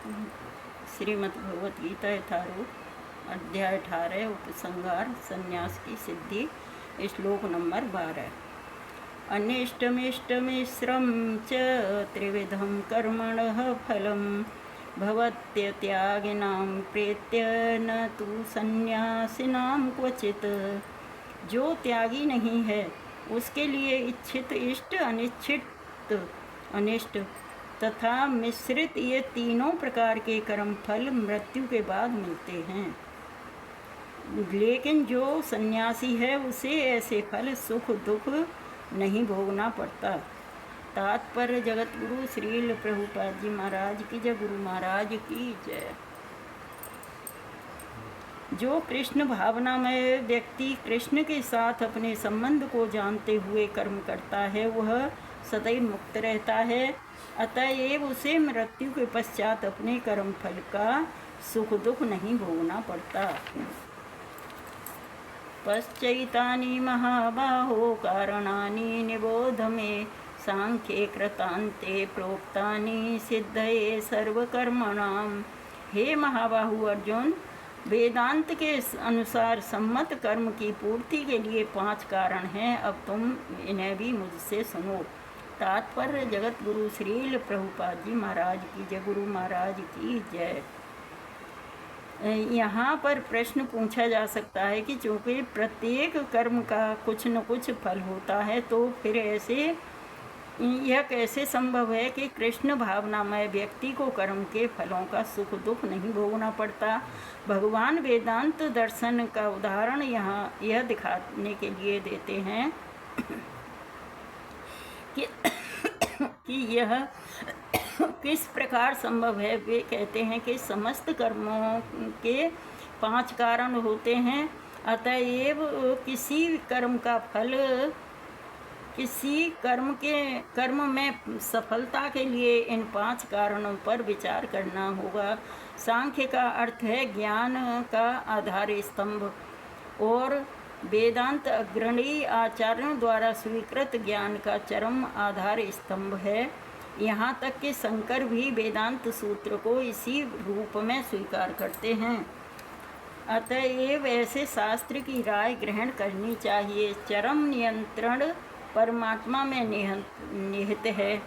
श्रीमद् भगवत गीता यथारूप अध्याय 18 उपसंहार संन्यास की सिद्धि श्लोक नंबर 12। अनिष्टमिष्टमिश्रं च त्रिविधं कर्मणः फलं भवत्यत्यागिनां प्रेत्य न तु सन्यासिनां क्वचित्। जो त्यागी नहीं है उसके लिए इच्छित इष्ट, अनिच्छित अनिष्ट तथा मिश्रित ये तीनों प्रकार के कर्म फल मृत्यु के बाद मिलते हैं। लेकिन जो सन्यासी है उसे ऐसे फल सुख दुख नहीं भोगना पड़ता। तात्पर्य जगत गुरु श्रील प्रभुपाद जी महाराज की जय, गुरु महाराज की जय। जो कृष्ण भावनामय व्यक्ति कृष्ण के साथ अपने संबंध को जानते हुए कर्म करता है वह सदैव मुक्त रहता है। अतएव उसे मृत्यु के पश्चात अपने कर्म फल का सुख दुख नहीं भोगना पड़ता। पश्चैतानि महाबाहो कारणानि निबोध मे सांख्ये कृतान्ते प्रोक्तानि सिद्धये सर्वकर्मणां। हे महाबाहु अर्जुन, वेदांत के अनुसार सम्मत कर्म की पूर्ति के लिए 5 कारण हैं। अब तुम इन्हें भी मुझसे सुनो। तात्पर्य जगत गुरु श्रील प्रभुपाद जी महाराज की जय, गुरु महाराज की जय। यहाँ पर प्रश्न पूछा जा सकता है कि चूँकि प्रत्येक कर्म का कुछ न कुछ फल होता है तो फिर ऐसे यह कैसे संभव है कि कृष्ण भावनामय व्यक्ति को कर्म के फलों का सुख दुख नहीं भोगना पड़ता। भगवान वेदांत दर्शन का उदाहरण यहाँ यह दिखाने के लिए देते हैं कि यह किस प्रकार संभव है। वे कहते हैं कि समस्त कर्मों के 5 कारण होते हैं। अतएव किसी कर्म का फल किसी कर्म में सफलता के लिए इन 5 कारणों पर विचार करना होगा। सांख्य का अर्थ है ज्ञान का आधार स्तंभ और वेदांत अग्रणी आचार्यों द्वारा स्वीकृत ज्ञान का चरम आधार स्तंभ है। यहाँ तक कि शंकर भी वेदांत सूत्र को इसी रूप में स्वीकार करते हैं। अतएव ऐसे शास्त्र की राय ग्रहण करनी चाहिए। चरम नियंत्रण परमात्मा में निहित है।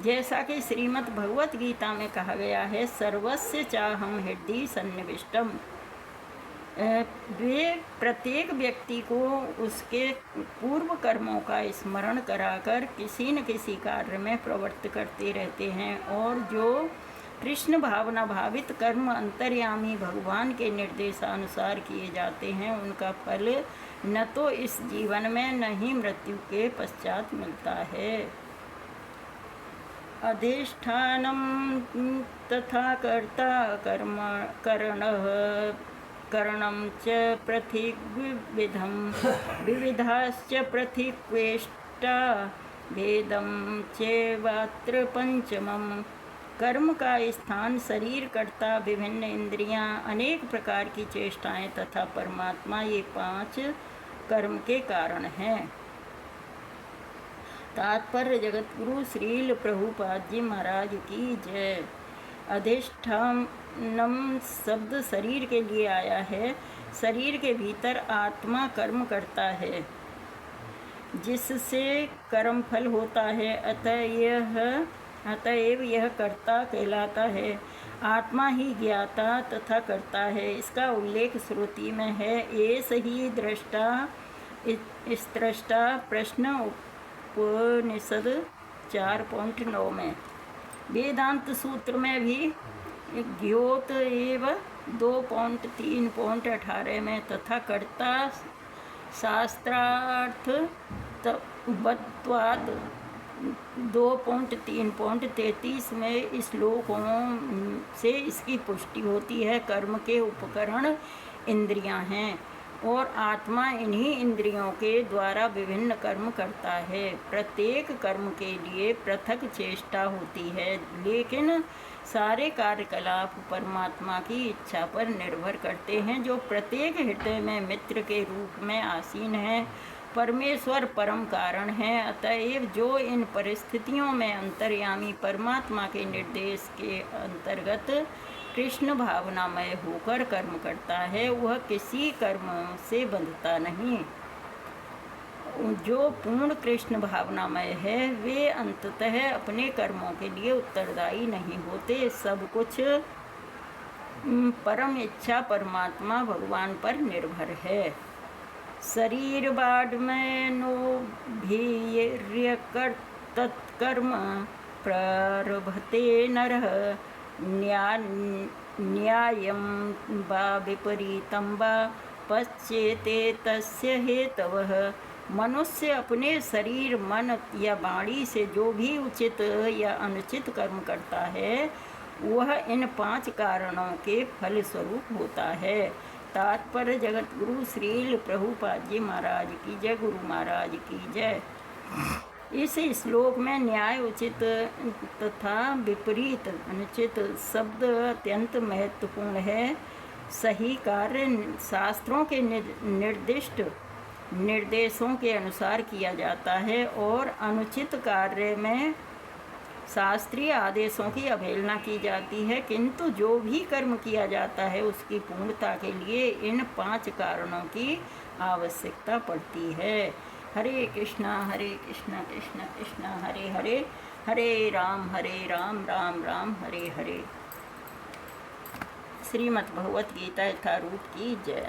जैसा कि श्रीमद् भगवत गीता में कहा गया है, सर्वस्य चाहम हृदि सन्निविष्टम। वे प्रत्येक व्यक्ति को उसके पूर्व कर्मों का स्मरण कराकर किसी न किसी कार्य में प्रवृत्त करते रहते हैं और जो कृष्ण भावना भावित कर्म अंतर्यामी भगवान के निर्देशानुसार किए जाते हैं उनका फल न तो इस जीवन में न ही मृत्यु के पश्चात मिलता है। अधिष्ठानम तथा कर्ता कर्म करणं च पृथिग्विधं विविधाश्च पृथिक्वेष्टा भेदं चैवात्र पंचमम्। कर्म का स्थान, शरीर, कर्ता, विभिन्न इंद्रियां, अनेक प्रकार की चेष्टाएं तथा परमात्मा, ये 5 कर्म के कारण हैं। तात्पर्य जगत गुरु श्रील प्रभुपाद जी महाराज की जय। अधिष्ठानम शब्द शरीर के लिए आया है। शरीर के भीतर आत्मा कर्म करता है जिससे कर्म फल होता है। अतएव यह कर्ता कहलाता है। आत्मा ही ज्ञाता तथा करता है। इसका उल्लेख श्रुति में है। एष ही दृष्टा स्त्रष्टा प्रश्न उपनिषद 4.9 में। वेदांत सूत्र में भी ज्ञोत एव 2.3.18 में तथा कर्ता शास्त्रार्थ वत्वाद 2.3.33 में श्लोकों से इसकी पुष्टि होती है। कर्म के उपकरण इंद्रियां हैं और आत्मा इन्हीं इंद्रियों के द्वारा विभिन्न कर्म करता है। प्रत्येक कर्म के लिए पृथक चेष्टा होती है लेकिन सारे कार्यकलाप परमात्मा की इच्छा पर निर्भर करते हैं जो प्रत्येक हृदय में मित्र के रूप में आसीन है। परमेश्वर परम कारण है। अतएव जो इन परिस्थितियों में अंतर्यामी परमात्मा के निर्देश के अंतर्गत कृष्ण भावनामय होकर कर्म करता है वह किसी कर्म से बंधता नहीं। जो पूर्ण कृष्ण भावनामय है वे अंततः अपने कर्मों के लिए उत्तरदायी नहीं होते। सब कुछ परम इच्छा परमात्मा भगवान पर निर्भर है। शरीर बाढ़ नो भीर्य तत्कर्म प्ररभते नरः न्यायं वा विपरीतं वा पश्येते तस्य हेतवः। मनुष्य अपने शरीर मन या वाणी से जो भी उचित या अनुचित कर्म करता है वह इन 5 कारणों के फल स्वरूप होता है। तात्पर्य जगत गुरु श्रील प्रभुपाद जी महाराज की जय, गुरु महाराज की जय। इस श्लोक में न्याय, उचित तथा विपरीत अनुचित शब्द अत्यंत महत्वपूर्ण है। सही कार्य शास्त्रों के निर्दिष्ट निर्देशों के अनुसार किया जाता है और अनुचित कार्य में शास्त्रीय आदेशों की अवहेलना की जाती है। किंतु जो भी कर्म किया जाता है उसकी पूर्णता के लिए इन 5 कारणों की आवश्यकता पड़ती है। हरे कृष्णा कृष्ण कृष्ण हरे हरे, हरे राम राम राम हरे हरे। श्रीमद् भगवत गीता यथारूप की जय।